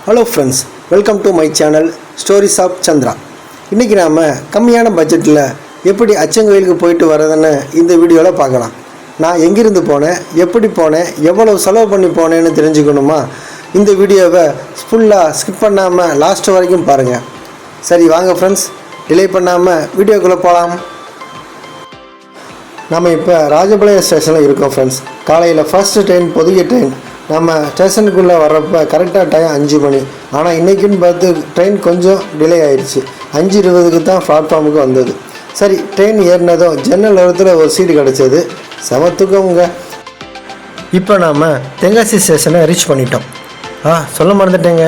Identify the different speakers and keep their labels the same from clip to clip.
Speaker 1: Hello friends, welcome to my channel stories of Chandra. இன்றைக்கி நாம் கம்மியான பட்ஜெட்டில் எப்படி அச்சங்கோயிலுக்கு போயிட்டு வரதுன்னு இந்த வீடியோவில் பார்க்கலாம். நான் எங்கேருந்து போனேன், எப்படி போனேன், எவ்வளோ செலவு பண்ணி போனேன்னு தெரிஞ்சுக்கணுமா? இந்த வீடியோவை ஃபுல்லாக ஸ்கிப் பண்ணாமல் லாஸ்ட் வரைக்கும் பாருங்கள். சரி வாங்க ஃப்ரெண்ட்ஸ், டிலே பண்ணாமல் வீடியோக்குள்ளே போகலாம். நம்ம இப்போ ராஜபாளையம் ஸ்டேஷனில் இருக்கோம் ஃப்ரெண்ட்ஸ். காலையில் ஃபர்ஸ்ட் ட்ரெயின், புதிய ட்ரெயின். நம்ம ஸ்டேஷனுக்குள்ளே வர்றப்போ கரெக்டாக டைம் 5 மணி. ஆனால் இன்றைக்குன்னு பார்த்து ட்ரெயின் கொஞ்சம் டிலே ஆகிடுச்சு. 5:20க்கு தான் பிளாட்ஃபார்முக்கு வந்தது. சரி, ட்ரெயின் ஏறினதும் ஜன்னல் இடத்துல ஒரு சீட்டு கிடச்சது. சமத்துக்கவங்க. இப்போ நாம் தென்காசி ஸ்டேஷனை ரீச் பண்ணிட்டோம். சொல்ல மறந்துட்டேங்க,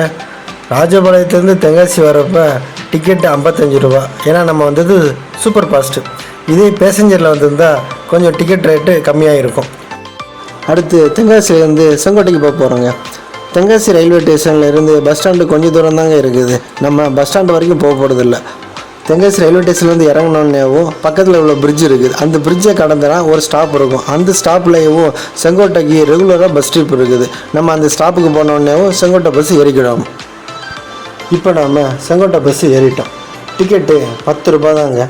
Speaker 1: ராஜபாளையத்துலேருந்து தென்காசி வரப்போ டிக்கெட்டு 55 ரூபா. ஏன்னா நம்ம வந்தது சூப்பர் ஃபாஸ்ட்டு. இதே பேசஞ்சரில் வந்திருந்தால் கொஞ்சம் டிக்கெட் ரேட்டு கம்மியாக இருக்கும். அடுத்து தென்காசிலேருந்து செங்கோட்டைக்கு போகிறோங்க. தென்காசி ரயில்வே ஸ்டேஷன்லேருந்து பஸ் ஸ்டாண்டு கொஞ்சம் தூரம் தாங்க இருக்குது. நம்ம பஸ் ஸ்டாண்டு வரைக்கும் போக போகிறதில்ல. தென்காசி ரயில்வே ஸ்டேஷன்லேருந்து இறங்கினோன்னேவும் பக்கத்தில் உள்ள பிரிட்ஜ் இருக்குது. அந்த பிரிட்ஜை கடந்தனா ஒரு ஸ்டாப் இருக்கும். அந்த ஸ்டாப்லேயும் செங்கோட்டைக்கு ரெகுலராக பஸ் ட்ரிப் இருக்குது. நம்ம அந்த ஸ்டாப்புக்கு போனோடனேவும் செங்கோட்டை பஸ் ஏறிக்கிடும். இப்போ நாம் செங்கோட்டை பஸ் ஏறிட்டோம். டிக்கெட்டு 10 ரூபா தாங்க.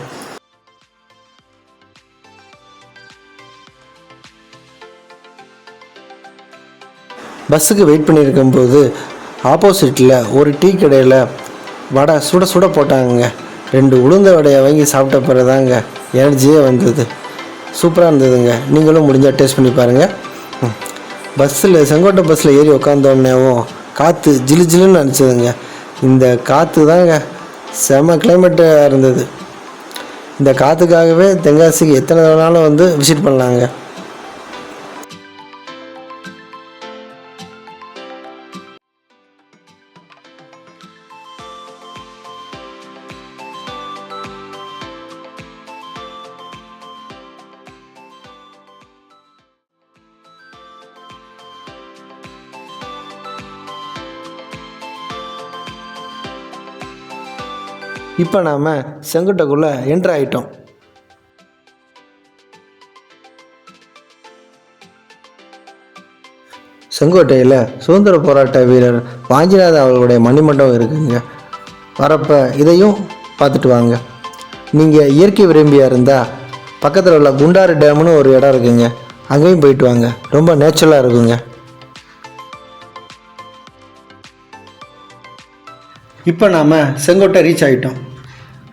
Speaker 1: பஸ்ஸுக்கு வெயிட் பண்ணியிருக்கும்போது ஆப்போசிட்டில் ஒரு டீ கடையில் வடை சுட சுட போட்டாங்க. 2 உளுந்த வடையை வாங்கி சாப்பிட்ட பிறகு தாங்க எனர்ஜியே வந்தது. சூப்பராக இருந்ததுங்க. நீங்களும் முடிஞ்சால் டேஸ்ட் பண்ணி பாருங்கள். பஸ்ஸில் செங்கோட்டை பஸ்ஸில் ஏறி உக்காந்தோடனேவும் காற்று ஜிலு ஜிலுன்னு அடிச்சதுங்க. இந்த காற்று தாங்க செம கிளைமேட்டாக இருந்தது. இந்த காற்றுக்காகவே தென்காசிக்கு எத்தனை வேணாலும் வந்து விசிட் பண்ணலாங்க. இப்போ நாம் செங்கோட்டைக்குள்ளே என்ட்ரு ஆகிட்டோம். செங்கோட்டையில் சுதந்திர போராட்ட வீரர் வாஞ்சிநாதன் அவர்களுடைய மணிமண்டபம் இருக்குங்க. வரப்போ இதையும் பார்த்துட்டு வாங்க. நீங்கள் இயற்கை விரும்பியாக இருந்தால் பக்கத்தில் உள்ள குண்டாறு டேம்னு ஒரு இடம் இருக்குங்க. அங்கேயும் போயிட்டு வாங்க. ரொம்ப நேச்சுரலாக இருக்குங்க. இப்போ நாம் செங்கோட்டை ரீச் ஆகிட்டோம்.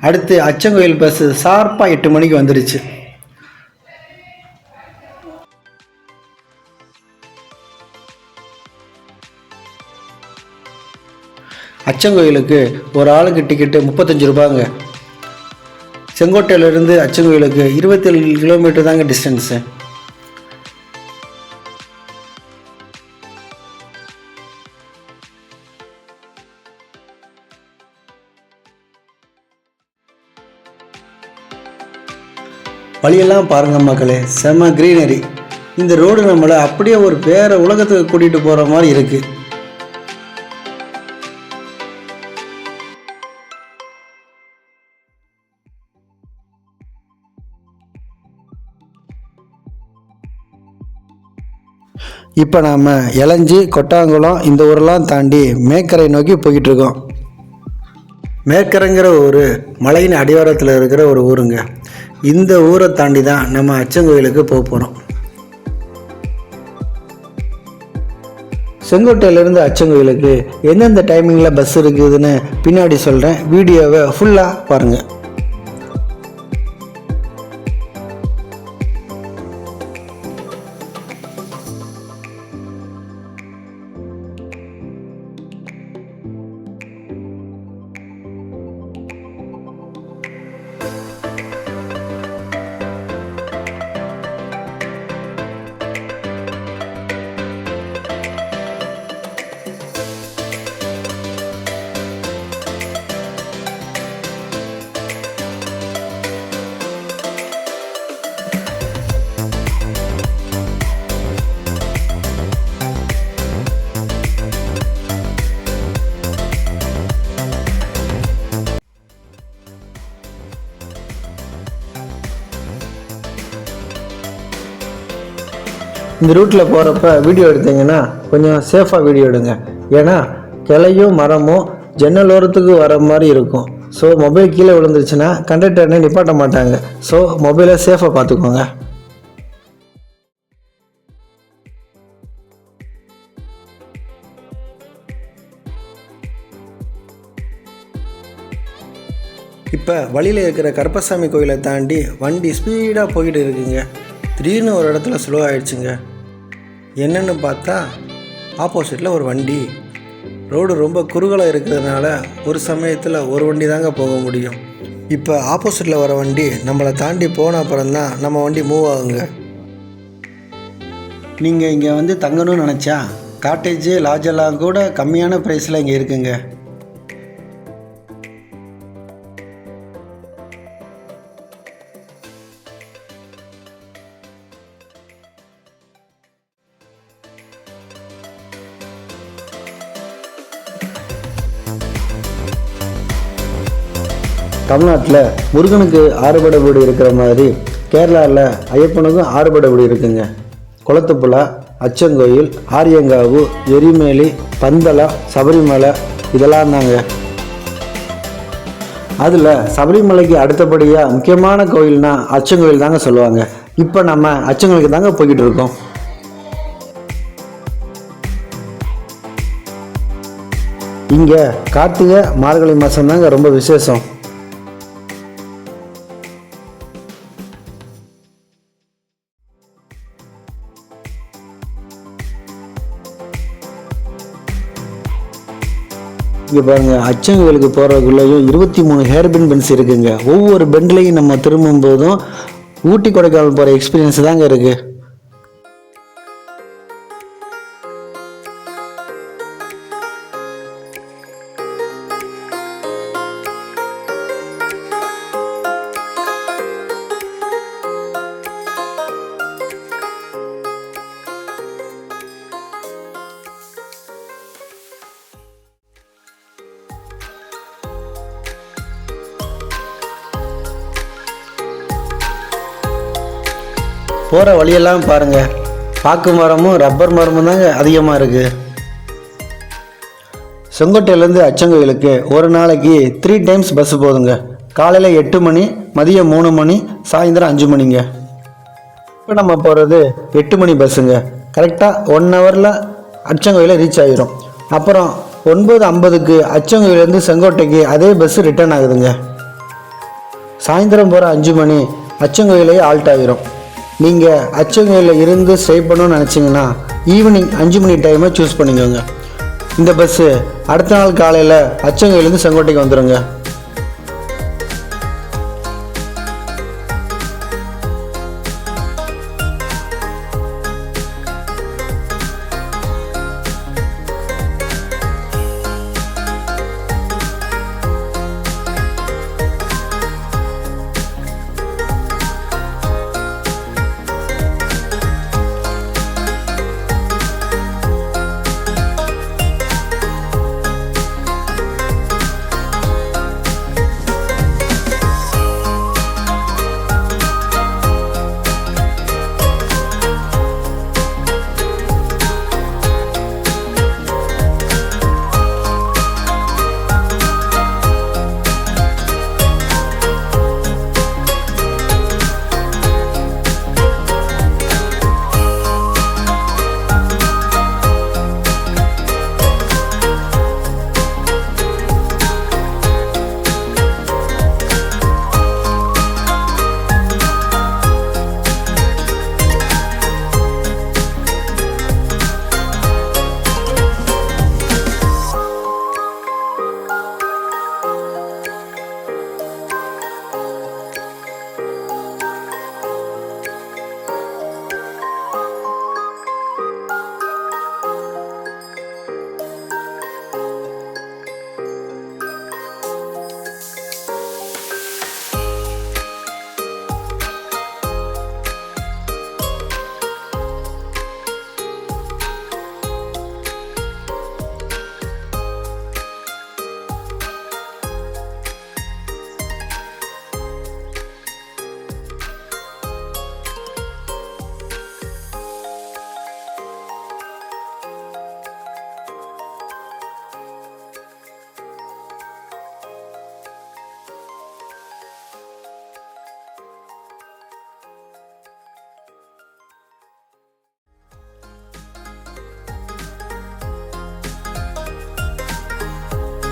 Speaker 1: அடுத்து அச்சங்கோயில் பஸ்ஸு ஷார்ப்பாக 8 மணிக்கு வந்துடுச்சு. அச்சங்கோயிலுக்கு ஒரு ஆளுக்கு டிக்கெட்டு 35 ரூபாங்க. செங்கோட்டையிலேருந்து அச்சங்கோயிலுக்கு 27 கிலோமீட்டர் தாங்க டிஸ்டன்ஸு. வழியெல்லாம் பாருங்கள் மக்களே, செம க்ரீனரி. இந்த ரோடு நம்மளை அப்படியே ஒரு வேறு உலகத்துக்கு கூட்டிகிட்டு போகிற மாதிரி இருக்குது. இப்போ நாம் இளஞ்சி, கொட்டாங்குளம் இந்த ஊரெல்லாம் தாண்டி மேக்கரை நோக்கி போய்கிட்டு இருக்கோம். மேக்கரைங்கிற ஒரு மலையின் அடிவாரத்தில் இருக்கிற ஒரு ஊருங்க. இந்த ஊரை தாண்டி தான் நம்ம அச்சங்கோயிலுக்கு போக போகிறோம். செங்கோட்டையிலேருந்து அச்சங்கோயிலுக்கு எந்தெந்த டைமிங்கில் பஸ் இருக்குதுன்னு பின்னாடி சொல்கிறேன். வீடியோவை ஃபுல்லாக பாருங்கள். இந்த ரூட்டில் போகிறப்ப வீடியோ எடுத்தீங்கன்னா கொஞ்சம் சேஃபாக வீடியோ எடுங்க. ஏன்னா கிளையும் மரமும் ஜன்னலோரத்துக்கு வர மாதிரி இருக்கும். ஸோ மொபைல் கீழே விழுந்துருச்சுன்னா கண்டக்டர்னே நிப்பாட்ட மாட்டாங்க. ஸோ மொபைலை சேஃபாக பார்த்துக்கோங்க. இப்போ வழியில் இருக்கிற கருப்பசாமி கோயிலை தாண்டி வண்டி ஸ்பீடாக போய்கிட்டு இருக்குங்க. திடீர்னு ஒரு இடத்துல ஸ்லோ ஆகிடுச்சுங்க. என்னென்னு பார்த்தா ஆப்போசிட்டில் ஒரு வண்டி. ரோடு ரொம்ப குறுகலாக இருக்கிறதுனால ஒரு சமயத்தில் ஒரு வண்டி தாங்க போக முடியும். இப்போ ஆப்போசிட்டில் வர வண்டி நம்மளை தாண்டி போன அப்புறம்தான் நம்ம வண்டி மூவ் ஆகுங்க. நீங்கள் இங்கே வந்து தங்கணும்னு நினச்சா காட்டேஜு லாட்ஜெல்லாம் கூட கம்மியான ப்ரைஸில் இங்கே இருக்குங்க. தமிழ்நாட்டில் முருகனுக்கு ஆறுபடை வீடு இருக்கிற மாதிரி கேரளாவில் ஐயப்பனுக்கும் ஆறுபடை வீடு இருக்குங்க. குளத்துப்புழா, அச்சங்கோயில், ஆரியங்காவு, எரிமேலி, பந்தலா, சபரிமலை இதெல்லாம் தாங்க. அதில் சபரிமலைக்கு அடுத்தபடியாக முக்கியமான கோயில்னா அச்சங்கோயில் தாங்க சொல்லுவாங்க. இப்போ நம்ம அச்சங்கோயிலுக்கு தாங்க போய்கிட்டு இருக்கோம். இங்கே கார்த்திகை மார்கழி மாதம் தாங்க ரொம்ப விசேஷம். இங்கே பாருங்கள், அச்சங்கோயிலுக்கு போகிறதுக்குள்ளேயும் 23 ஹேர்பின் பென்ஸ் இருக்குங்க. ஒவ்வொரு பெண்ட்லேயும் நம்ம திரும்பும் போதும் ஊட்டி கொடைக்கானல் போகிற எக்ஸ்பீரியன்ஸ் தாங்க இருக்குது. போகிற வழியெல்லாம் பாருங்கள், பாக்கு மரமும் ரப்பர் மரமும் தாங்க அதிகமாக இருக்குது. செங்கோட்டையிலேருந்து அச்சங்கோயிலுக்கு ஒரு நாளைக்கு 3 டைம்ஸ் பஸ்ஸு போகுதுங்க. காலையில் 8 மணி, மதியம் 3 மணி, சாயந்தரம் 5 மணிங்க. இப்போ நம்ம போகிறது 8 மணி பஸ்ஸுங்க. கரெக்டாக 1 ஹவரில் அச்சங்கோயிலை ரீச் ஆகிரும். அப்புறம் 9:50க்கு அச்சங்கோயிலேருந்து செங்கோட்டைக்கு அதே பஸ்ஸு ரிட்டர்ன் ஆகுதுங்க. சாயந்தரம் போகிற 5 மணி அச்சங்கோயிலே ஆல்ட் ஆகிரும். நீங்கள் அச்சங்கோயிலில் இருந்து ஸ்டே பண்ணணும்னு நினச்சிங்கன்னா ஈவினிங் 5 மணி டைமை சூஸ் பண்ணிக்கோங்க. இந்த பஸ்ஸு அடுத்த நாள் காலையில் அச்சங்கோயிலேருந்து செங்கோட்டைக்கு வந்துடுங்க.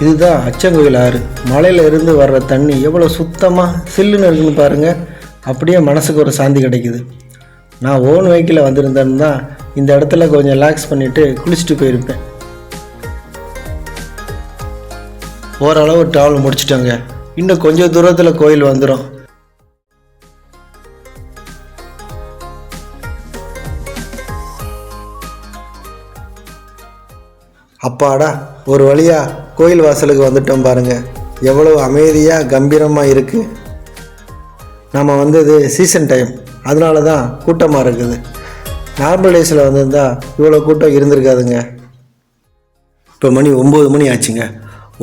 Speaker 1: இதுதான் அச்சங்கோயில் ஆறு. மலையில் இருந்து வர்ற தண்ணி எவ்வளோ சுத்தமாக சில்லுன்னு இருக்குன்னு பாருங்கள். அப்படியே மனசுக்கு ஒரு சாந்தி கிடைக்குது. நான் ஓன் வெஹிக்கிளில் வந்திருந்தேன்னு தான் இந்த இடத்துல கொஞ்சம் ரிலாக்ஸ் பண்ணிவிட்டு குளிச்சுட்டு போயிருப்பேன். ஓரளவு ட்ராவல் முடிச்சிட்டோங்க. இன்னும் கொஞ்சம் தூரத்தில் கோயில் வந்துடும். அப்பாடா, ஒரு வழியாக கோயில் வாசலுக்கு வந்துட்டோம் பாருங்கள். எவ்வளோ அமைதியாக கம்பீரமாக இருக்குது. நம்ம வந்தது சீசன் டைம், அதனால தான் கூட்டமாக இருக்குது. நார்மல் டேஸில் வந்திருந்தால் இவ்வளோ கூட்டம் இருந்திருக்காதுங்க. இப்போ மணி 9 மணி ஆச்சுங்க.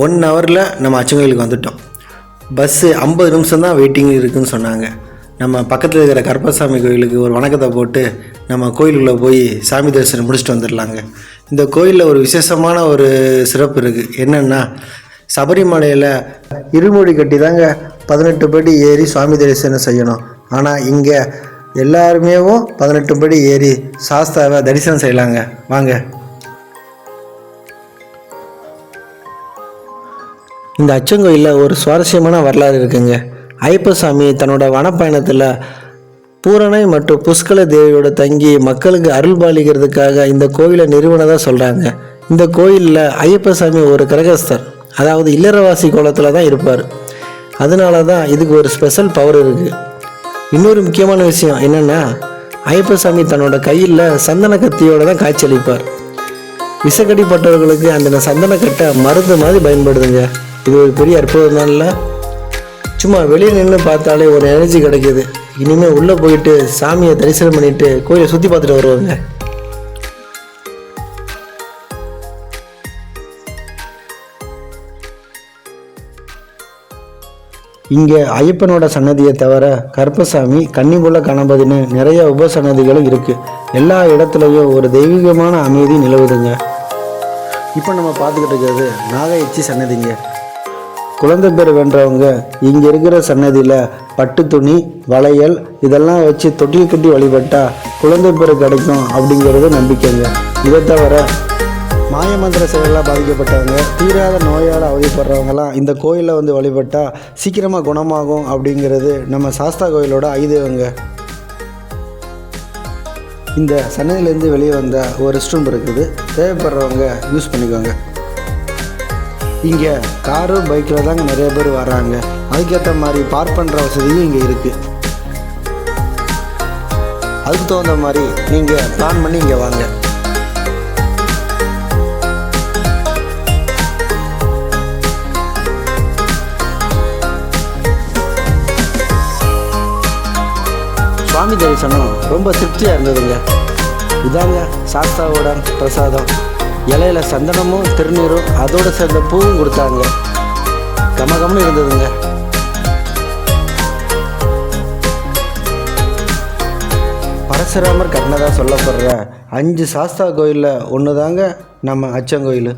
Speaker 1: 1 ஹவரில் நம்ம அச்சங்கோயிலுக்கு வந்துட்டோம். பஸ்ஸு 50 நிமிஷம் தான் வெயிட்டிங் இருக்குதுன்னு சொன்னாங்க. நம்ம பக்கத்தில் இருக்கிற கருப்பசாமி கோயிலுக்கு ஒரு வணக்கத்தை போட்டு நம்ம கோயிலுக்குள்ளே போய் சாமி தரிசனம் முடிச்சுட்டு வந்துடலாங்க. இந்த கோயிலில் ஒரு விசேஷமான ஒரு சிறப்பு இருக்குது. என்னென்னா, சபரிமலையில் இருமுடி கட்டி தாங்க 18 படி ஏறி சுவாமி தரிசனம் செய்யணும். ஆனால் இங்கே எல்லாருமே 18 படி ஏறி சாஸ்தாவை தரிசனம் செய்யலாங்க. வாங்க. இந்த அச்சங்கோயிலில் ஒரு சுவாரஸ்யமான வரலாறு இருக்குங்க. ஐயப்பசாமி தன்னோட வனப்பயணத்தில் பூரணை மற்றும் புஷ்கல தேவியோட தங்கி மக்களுக்கு அருள் பாலிக்கிறதுக்காக இந்த கோயிலை நிறுவனதாக சொல்கிறாங்க. இந்த கோயிலில் ஐயப்பசாமி ஒரு கிரகஸ்தர், அதாவது இல்லறவாசி கோலத்தில் தான் இருப்பார். அதனால தான் இதுக்கு ஒரு ஸ்பெஷல் பவர் இருக்குது. இன்னொரு முக்கியமான விஷயம் என்னென்னா, ஐயப்பசாமி தன்னோட கையில் சந்தன கத்தியோடு தான் காட்சியளிப்பார். விஷக்கடிப்பட்டவர்களுக்கு அந்த சந்தன கட்டை மருந்து மாதிரி பயன்படுதுங்க. இது ஒரு பெரிய அற்புதம் தான் இல்லை? சும்மா வெளியே நின்று பார்த்தாலே ஒரு எனர்ஜி கிடைக்கிது. இனிமேல் உள்ளே போயிட்டு சாமியை தரிசனம் பண்ணிவிட்டு கோயிலை சுற்றி பார்த்துட்டு வருவாங்க. இங்கே ஐயப்பனோட சன்னதியை தவிர கருப்பசாமி, கன்னிபுள்ள கணபதினு நிறைய உபசன்னதிகளும் இருக்குது. எல்லா இடத்துலையும் ஒரு தெய்வீகமான அமைதி நிலவுதுங்க. இப்போ நம்ம பார்த்துக்கிட்டு இருக்கிறது நாகையச்சி சன்னதிங்க. குழந்தை பேர் வென்றவங்க இங்கே இருக்கிற சன்னதியில் பட்டு துணி, வளையல் இதெல்லாம் வச்சு தொட்டில் கட்டி வழிபட்டால் குழந்தை பேர் கிடைக்கும் அப்படிங்கிறது நம்பிக்கைங்க. இதை தவிர மாயமந்திர செயலாக பாதிக்கப்பட்டவங்க, தீராத நோயால் அவதிப்படுறவங்களாம் இந்த கோயிலில் வந்து வழிபட்டால் சீக்கிரமாக குணமாகும் அப்படிங்கிறது நம்ம சாஸ்தா கோயிலோட ஐதீகங்க. இந்த சன்னதியிலேருந்து வெளியே வந்த ஒரு ரெஸ்ட் ரூம் இருக்குது. தேவைப்படுறவங்க யூஸ் பண்ணிக்கோங்க. இங்கே காரு, பைக்கில் தாங்க நிறைய பேர் வர்றாங்க. அதுக்கேற்ற மாதிரி பார்க் பண்ணுற வசதியும் இங்கே இருக்குது. அதுக்கு தகுந்த மாதிரி நீங்கள் பிளான் பண்ணி இங்கே வாங்க. சுவாமி தரிசனம் ரொம்ப திருப்தியாக இருந்ததுங்க. இதாங்க சாஸ்தாவோட பிரசாதம். இலையில சந்தனமும் திருநீரும் அதோடு சேர்ந்த பூவும் கொடுத்தாங்க. கமகம்னு இருந்ததுங்க. பரசுராமர் கட்டினதாக சொல்லப்படுற 5 சாஸ்தா கோயிலில் ஒன்று தாங்க நம்ம அச்சங்கோயில்.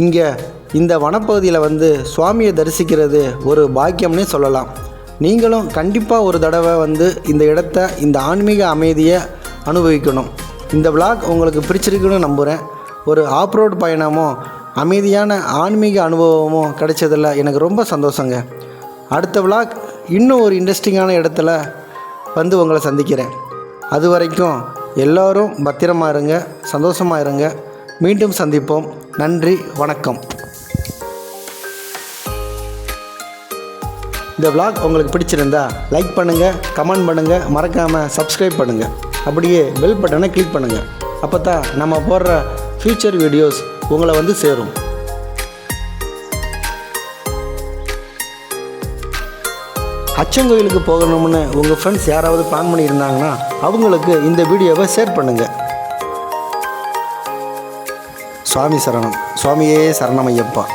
Speaker 1: இங்கே இந்த வனப்பகுதியில் வந்து சுவாமியை தரிசிக்கிறது ஒரு பாக்கியம்னே சொல்லலாம். நீங்களும் கண்டிப்பாக ஒரு தடவை வந்து இந்த இடத்த, இந்த ஆன்மீக அமைதியை அனுபவிக்கணும். இந்த விளாக் உங்களுக்கு பிடிச்சிருக்குன்னு நம்புகிறேன். ஒரு ஆப்ரோட் பயணமோ அமைதியான ஆன்மீக அனுபவமோ கிடைச்சதில் எனக்கு ரொம்ப சந்தோஷங்க. அடுத்த விளாக் இன்னும் ஒரு இன்ட்ரெஸ்டிங்கான இடத்துல வந்து உங்களை சந்திக்கிறேன். அது வரைக்கும் எல்லோரும் பத்திரமா இருங்க, சந்தோஷமாக இருங்க. மீண்டும் சந்திப்போம். நன்றி, வணக்கம். இந்த விளாக் உங்களுக்கு பிடிச்சிருந்தா லைக் பண்ணுங்கள், கமெண்ட் பண்ணுங்கள், மறக்காமல் சப்ஸ்கிரைப் பண்ணுங்கள். அப்படியே பெல் பட்டனை கிளிக் பண்ணுங்கள். அப்போ தான் நம்ம போடுற ஃப்யூச்சர் வீடியோஸ் உங்களை வந்து சேரும். அச்சங்கோயிலுக்கு போகணும்னு உங்கள் ஃப்ரெண்ட்ஸ் யாராவது பிளான் பண்ணியிருந்தாங்கன்னா அவங்களுக்கு இந்த வீடியோவை ஷேர் பண்ணுங்கள். சுவாமி சரணம். சுவாமியே சரணமையப்பா.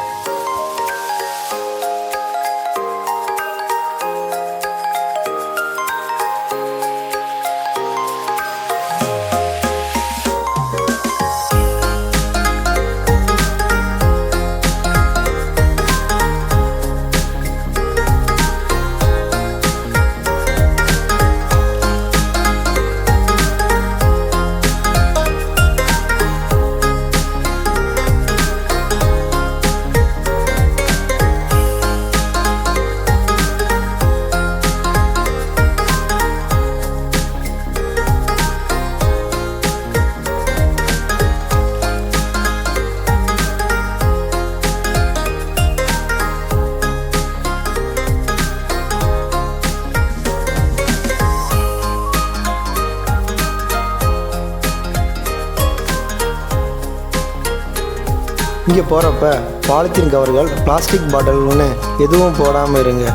Speaker 1: இங்கே போகிறப்ப பாலித்தீன் கவர்கள், பிளாஸ்டிக் பாட்டில்னு எதுவும் போடாமல் இருங்க.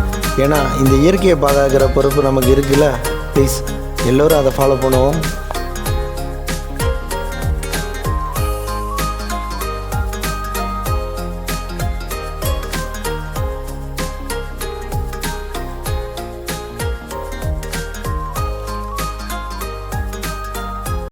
Speaker 1: ஏன்னா இந்த இயற்கையை பாதுகாக்கிற பொறுப்பு நமக்கு இருக்குல்ல. ப்ளீஸ் எல்லோரும் அதை ஃபாலோ பண்ணுவோம்.